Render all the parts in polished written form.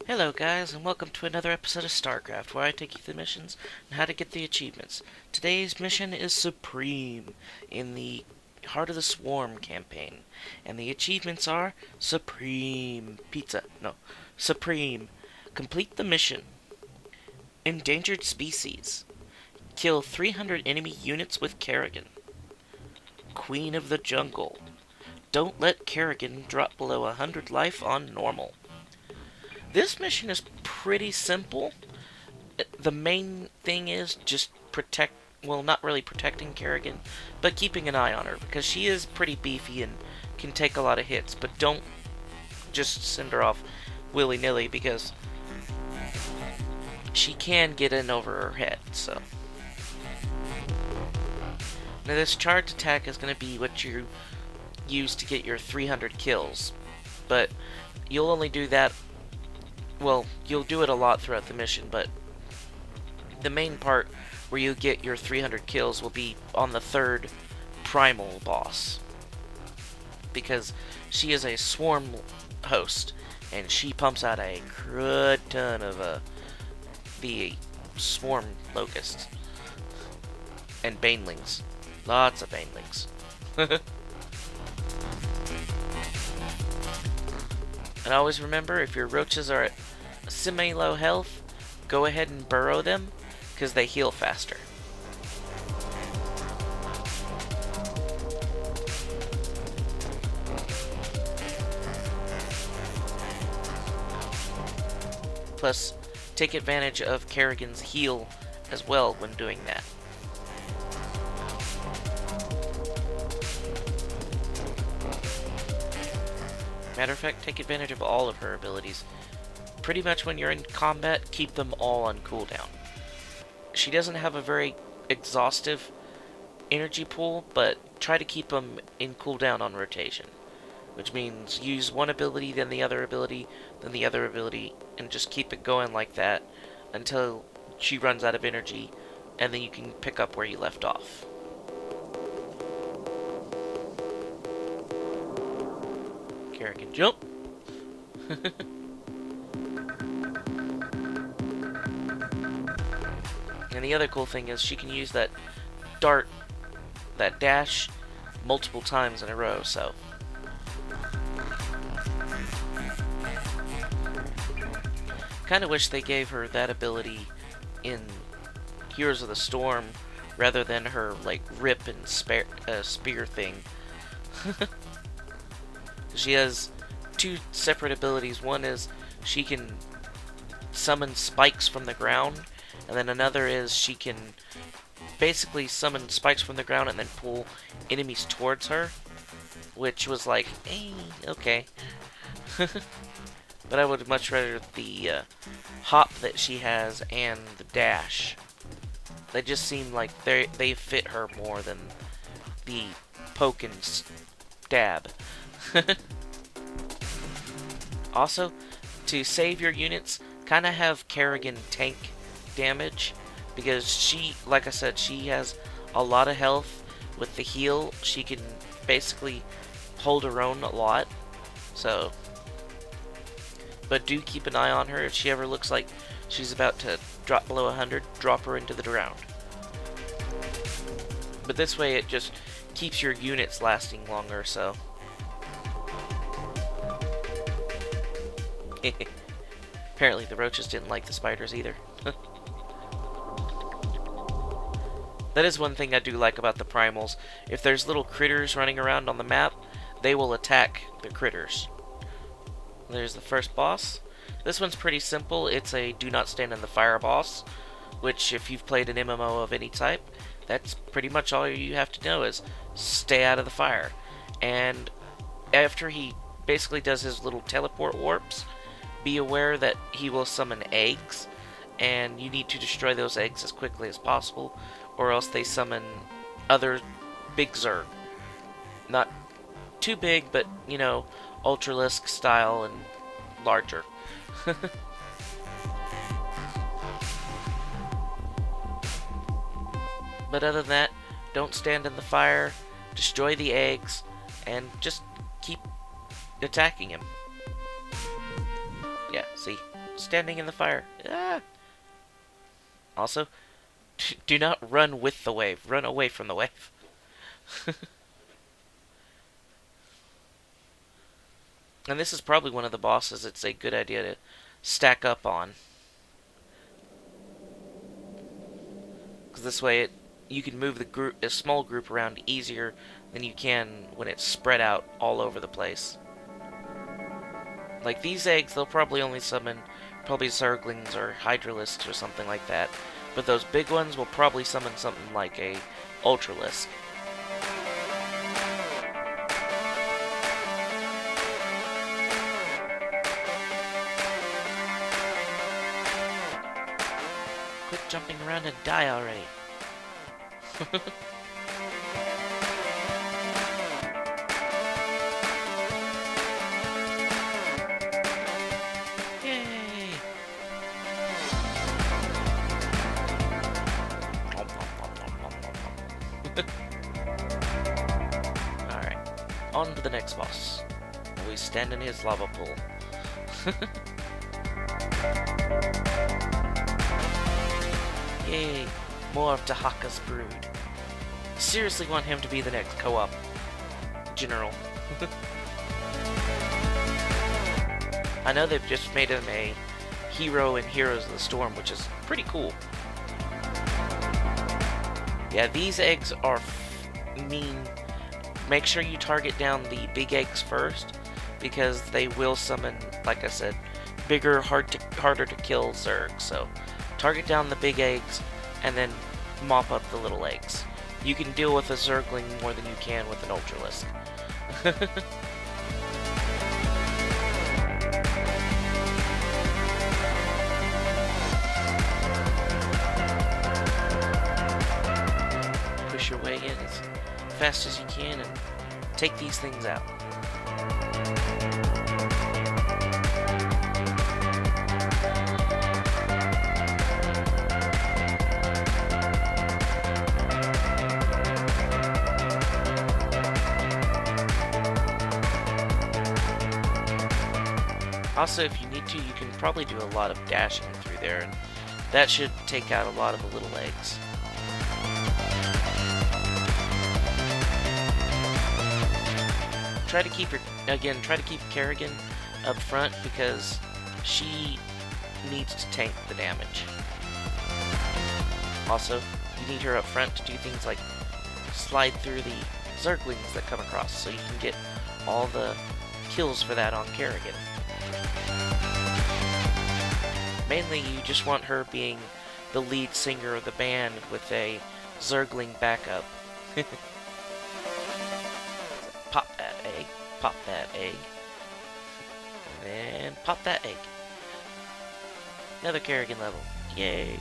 Hello guys, and welcome to another episode of StarCraft, where I take you through the missions and how to get the achievements. Today's mission is Supreme, in the Heart of the Swarm campaign. And the achievements are Supreme Pizza. No, Supreme. Complete the mission. Endangered Species. Kill 300 enemy units with Kerrigan. Queen of the Jungle. Don't let Kerrigan drop below 100 life on normal. This mission is pretty simple. The main thing is just not really protecting Kerrigan, but keeping an eye on her, because she is pretty beefy and can take a lot of hits, but don't just send her off willy-nilly, because she can get in over her head, so. Now this charge attack is going to be what you use to get your 300 kills, but you'll only do that. Well, you'll do it a lot throughout the mission, but the main part where you get your 300 kills will be on the third primal boss. Because she is a swarm host, and she pumps out a crud ton of the swarm locusts. And banelings. Lots of banelings. And always remember, if your roaches are at semi-low health, go ahead and burrow them, because they heal faster. Plus, take advantage of Kerrigan's heal as well when doing that. Matter of fact, take advantage of all of her abilities. Pretty much when you're in combat, keep them all on cooldown. She doesn't have a very exhaustive energy pool, but try to keep them in cooldown on rotation. Which means use one ability, then the other ability, then the other ability, and just keep it going like that until she runs out of energy, and then you can pick up where you left off. Kerrigan, jump! And the other cool thing is she can use that dart, that dash, multiple times in a row, so. Kinda wish they gave her that ability in Heroes of the Storm rather than her, like, rip and spear thing. She has two separate abilities. One is she can summon spikes from the ground, and then another is she can basically summon spikes from the ground and then pull enemies towards her, which was like, hey, okay. But I would much rather the hop that she has and the dash. They just seem like they fit her more than the poke and stab. Also, to save your units, kind of have Kerrigan tank damage, because she, like I said, she has a lot of health. With the heal, she can basically hold her own a lot. So, but do keep an eye on her. If she ever looks like she's about to drop below 100, drop her into the ground. But this way it just keeps your units lasting longer, so. Apparently the roaches didn't like the spiders either. That is one thing I do like about the primals. If there's little critters running around on the map, they will attack the critters. There's the first boss. This one's pretty simple. It's a do not stand in the fire boss, which if you've played an MMO of any type, that's pretty much all you have to know is stay out of the fire. And after he basically does his little teleport warps, be aware that he will summon eggs, and you need to destroy those eggs as quickly as possible, or else they summon other big Zerg. Not too big, but, you know, Ultralisk style and larger. But other than that, don't stand in the fire, destroy the eggs, and just keep attacking him. Yeah, see? standing in the fire. Ah! Also, do not run with the wave. Run away from the wave. And this is probably one of the bosses it's a good idea to stack up on. Because this way you can move a small group around easier than you can when it's spread out all over the place. Like these eggs, they'll probably only summon probably zerglings or hydralisks or something like that. But those big ones will probably summon something like a ultralisk. Quit jumping around and die already. Yay! Alright, on to the next boss. We stand in his lava pool. Yay, more of Tahaka's brood. Seriously want him to be the next co-op general. I know they've just made him a hero in Heroes of the Storm, which is pretty cool. Yeah, these eggs are mean. Make sure you target down the big eggs first, because they will summon, like I said, bigger, harder to kill Zerg. So target down the big eggs, and then mop up the little eggs. You can deal with a Zergling more than you can with an Ultralisk. Push your way in as fast as you can and take these things out. Also, if you need to, you can probably do a lot of dashing through there, and that should take out a lot of the little eggs. Try to keep Kerrigan up front, because she needs to tank the damage. Also, you need her up front to do things like slide through the Zerglings that come across, so you can get all the kills for that on Kerrigan. Mainly, you just want her being the lead singer of the band with a Zergling backup. Pop that egg, and then pop that egg. Another Kerrigan level. Yay!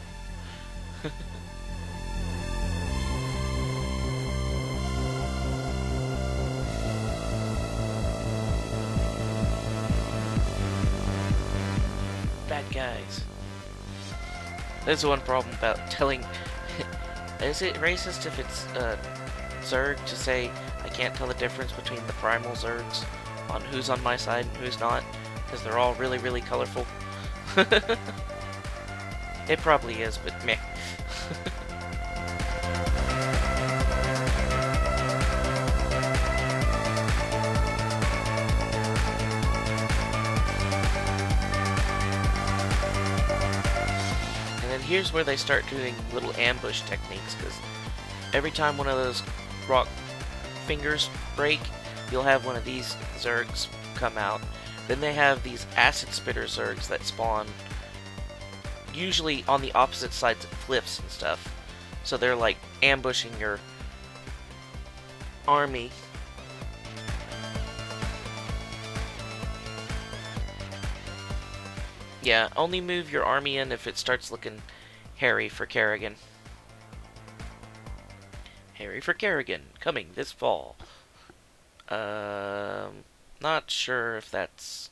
Bad guys. There's one problem about telling... Is it racist if it's Zerg to say I can't tell the difference between the primal Zergs on who's on my side and who's not? Because they're all really, really colorful. It probably is, but meh. Here's where they start doing little ambush techniques, because every time one of those rock fingers break, you'll have one of these Zergs come out. Then they have these acid spitter Zergs that spawn usually on the opposite sides of cliffs and stuff. So they're like ambushing your army. Yeah, only move your army in if it starts looking hairy for Kerrigan. Hairy for Kerrigan, coming this fall. Not sure if that's...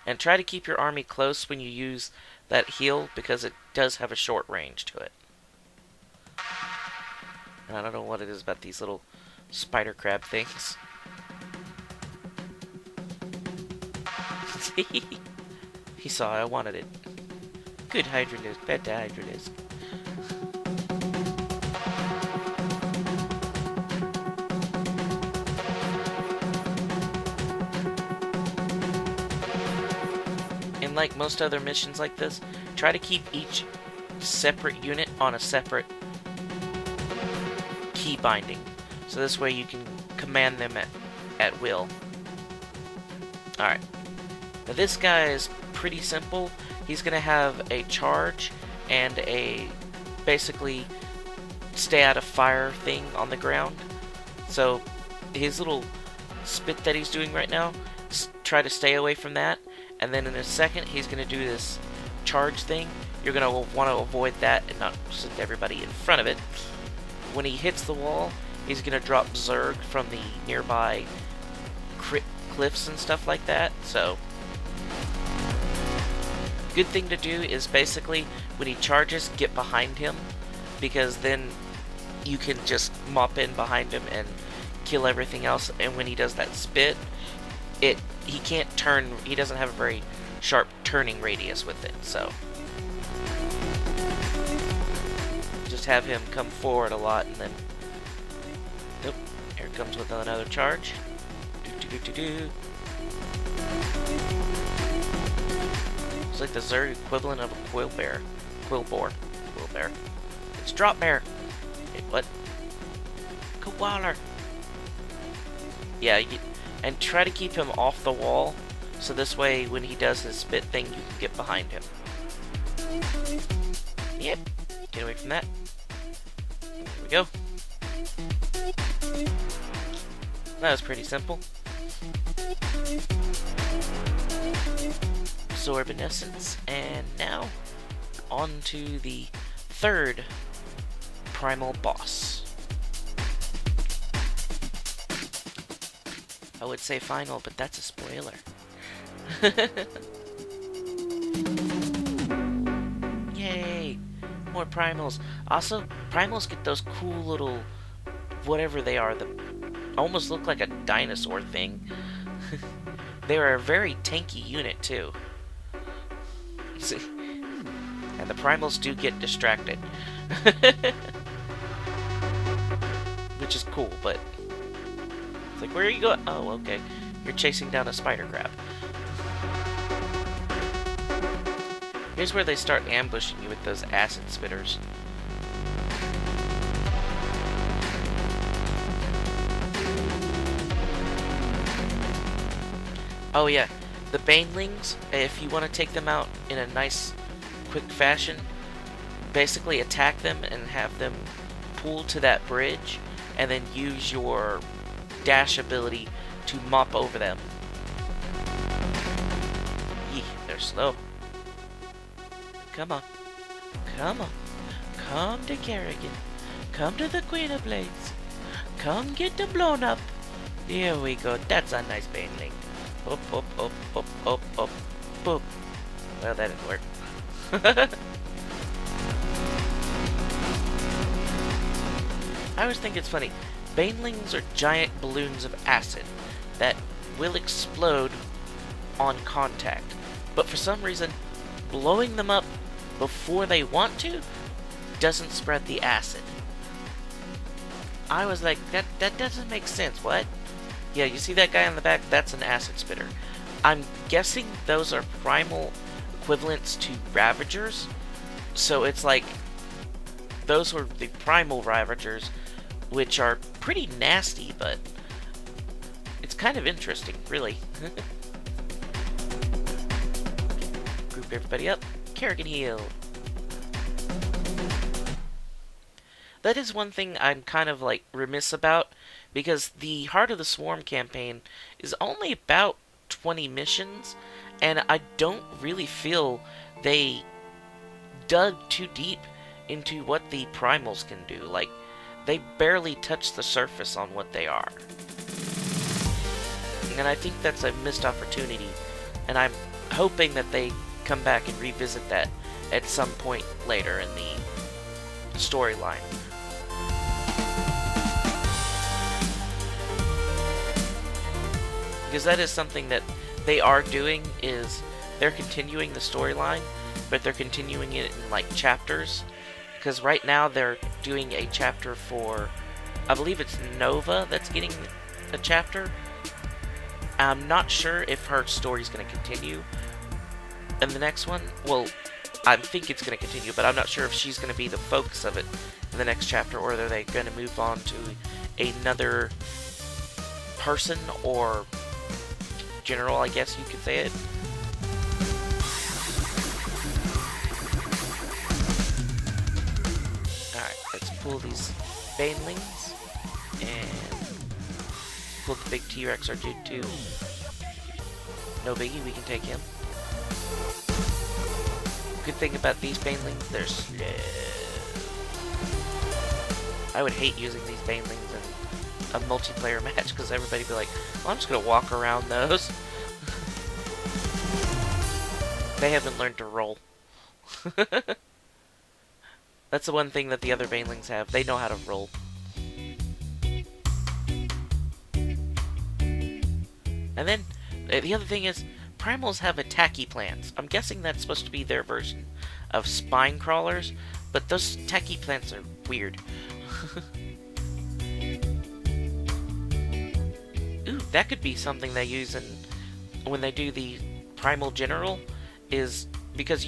And try to keep your army close when you use that heal, because it does have a short range to it. And I don't know what it is about these little spider crab things. He saw I wanted it. Good Hydra disc, bad to Hydra disc. And like most other missions like this, try to keep each separate unit on a separate key binding. So this way you can command them at will. Alright. Now this guy is pretty simple. He's going to have a charge and a basically stay out of fire thing on the ground. So his little spit that he's doing right now, try to stay away from that. And then in a second he's going to do this charge thing. You're going to want to avoid that and not send everybody in front of it. When he hits the wall, he's going to drop Zerg from the nearby cliffs and stuff like that. So good thing to do is basically when he charges, get behind him, because then you can just mop in behind him and kill everything else. And when he does that spit, he can't turn. He doesn't have a very sharp turning radius with it. So just have him come forward a lot, and then nope, here it comes with another charge. It's like the Zerg equivalent of a quill bear. Quill bear. It's drop bear. Wait, what? Koaler. Yeah, and try to keep him off the wall, so this way when he does his spit thing, you can get behind him. Yep. Get away from that. There we go. That was pretty simple. Absorbing essence, and now on to the third primal boss. I would say final, but that's a spoiler. Yay! More primals. Also, primals get those cool little whatever they are that almost look like a dinosaur thing. They are a very tanky unit too. See? And the primals do get distracted. Which is cool, but it's like, where are you going? Oh, okay. You're chasing down a spider crab. Here's where they start ambushing you with those acid spitters. Oh yeah, the banelings, if you want to take them out in a nice, quick fashion, basically attack them and have them pull to that bridge, and then use your dash ability to mop over them. Yee, they're slow. Come on. Come on. Come to Kerrigan. Come to the Queen of Blades. Come get them blown up. Here we go. That's a nice baneling. Up, up, up, up, up, up, up. Well, that didn't work. I always think it's funny. Banelings are giant balloons of acid that will explode on contact. But for some reason, blowing them up before they want to doesn't spread the acid. I was like, that doesn't make sense. What? Yeah, you see that guy in the back? That's an acid spitter. I'm guessing those are primal equivalents to Ravagers. So it's like, those are the primal Ravagers, which are pretty nasty, but it's kind of interesting, really. Group everybody up. Kerrigan heal. That is one thing I'm kind of like remiss about, because the Heart of the Swarm campaign is only about 20 missions, and I don't really feel they dug too deep into what the primals can do. Like, they barely touch the surface on what they are. And I think that's a missed opportunity, and I'm hoping that they come back and revisit that at some point later in the storyline. Because that is something that they are doing is they're continuing the storyline, but they're continuing it in like chapters. Because right now they're doing a chapter for, I believe it's Nova that's getting a chapter. I'm not sure if her story's going to continue in the next one. Well, I think it's going to continue, but I'm not sure if she's going to be the focus of it in the next chapter, or are they going to move on to another person or general, I guess you could say it. Alright, let's pull these banelings and pull the big T-Rex or dude too. No biggie, we can take him. Good thing about these banelings, they're slow. I would hate using these banelings in a multiplayer match because everybody would be like, well, I'm just gonna walk around those. They haven't learned to roll. That's the one thing that the other banelings have. They know how to roll. And then, the other thing is, primals have attacky plants. I'm guessing that's supposed to be their version of spine crawlers, but those attacky plants are weird. Ooh, that could be something they use in when they do the primal general, is because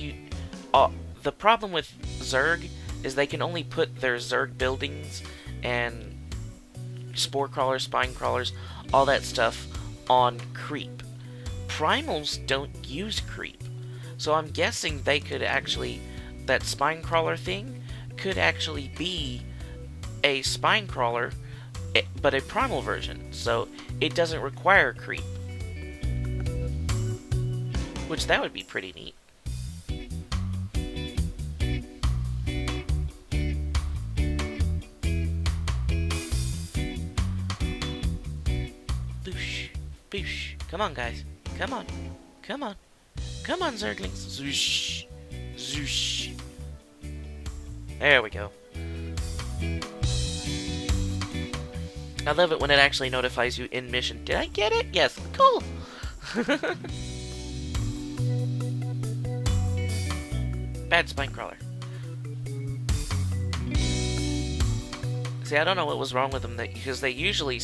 the problem with Zerg is they can only put their Zerg buildings and spore crawlers, spine crawlers, all that stuff on creep. Primals don't use creep, so I'm guessing they could actually, that spine crawler thing could actually be a spine crawler, but a primal version, so it doesn't require creep. Which that would be pretty neat. Boosh, boosh. Come on, guys. Come on. Come on. Come on, Zerglings. Zoosh. Zoosh. There we go. I love it when it actually notifies you in mission. Did I get it? Yes. Cool. Bad spine crawler. See, I don't know what was wrong with them, because they usually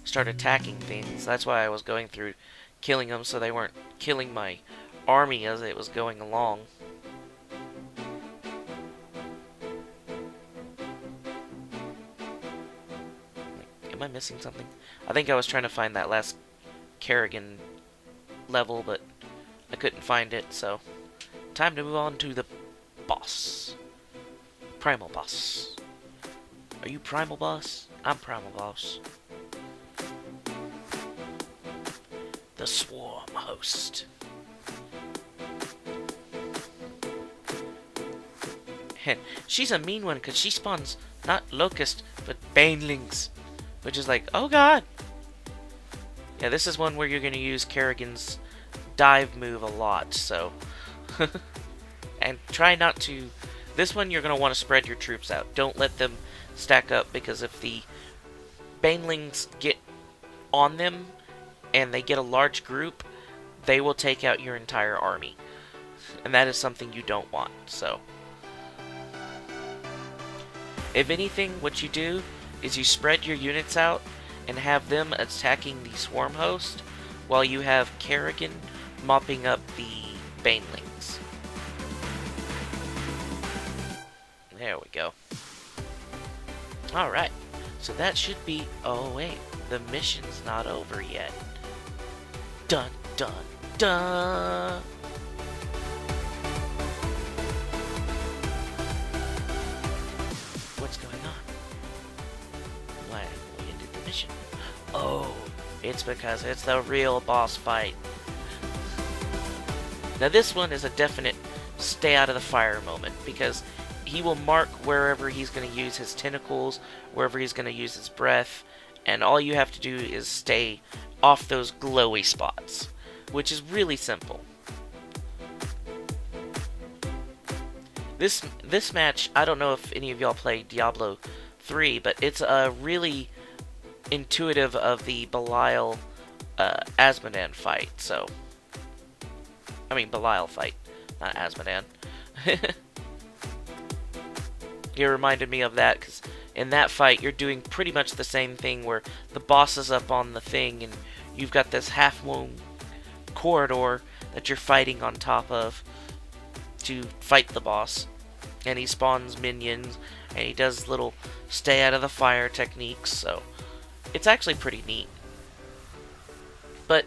start attacking things. That's why I was going through killing them, so they weren't killing my army as it was going along. Am I missing something? I think I was trying to find that last Kerrigan level, but I couldn't find it, so time to move on to the boss. Primal boss. Are you primal boss? I'm primal boss. The swarm host. She's a mean one because she spawns not locust, but banelings. Which is like, oh god! Yeah, this is one where you're going to use Kerrigan's dive move a lot, so... and try not to... This one you're going to want to spread your troops out. Don't let them stack up, because if the banelings get on them, and they get a large group, they will take out your entire army. And that is something you don't want, so... If anything, what you do is you spread your units out and have them attacking the swarm host while you have Kerrigan mopping up the banelings. There we go. Alright, so that should be... Oh wait, the mission's not over yet. Dun dun dun! What's going on? Why we ended the mission? Oh, it's because it's the real boss fight. Now this one is a definite stay out of the fire moment, because he will mark wherever he's going to use his tentacles, wherever he's going to use his breath, and all you have to do is stay off those glowy spots, which is really simple. This match, I don't know if any of y'all play Diablo 3, but it's really intuitive of the Belial Asmodan fight, so... I mean, Belial fight, not Asmodan. You reminded me of that, because in that fight, you're doing pretty much the same thing, where the boss is up on the thing, and you've got this half-moon corridor that you're fighting on top of to fight the boss. And he spawns minions, and he does little stay out of the fire techniques, so it's actually pretty neat. But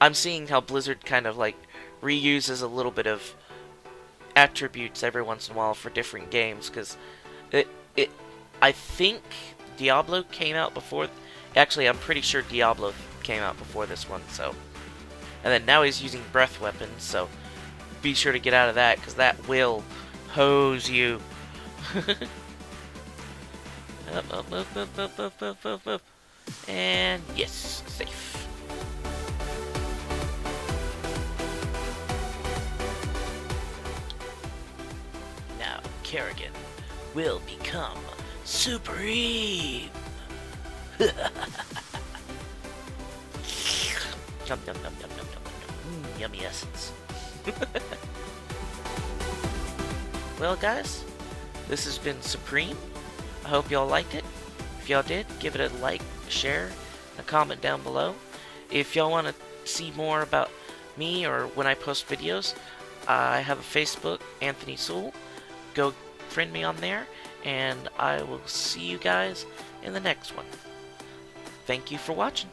I'm seeing how Blizzard kind of like reuses a little bit of attributes every once in a while for different games, because I think Diablo came out before. Actually, I'm pretty sure Diablo came out before this one, so. And then now he's using breath weapons, so be sure to get out of that, because that will hose you. Up. And yes, safe. Now Kerrigan will become supreme. Yum, yum, yum, yum, yum, yum, yum. Yummy essence. Well, guys, this has been Supreme. I hope y'all liked it. If y'all did, give it a like, share, a comment down below. If y'all want to see more about me or when I post videos, I have a Facebook, Anthony Sewell. Go friend me on there, and I will see you guys in the next one. Thank you for watching.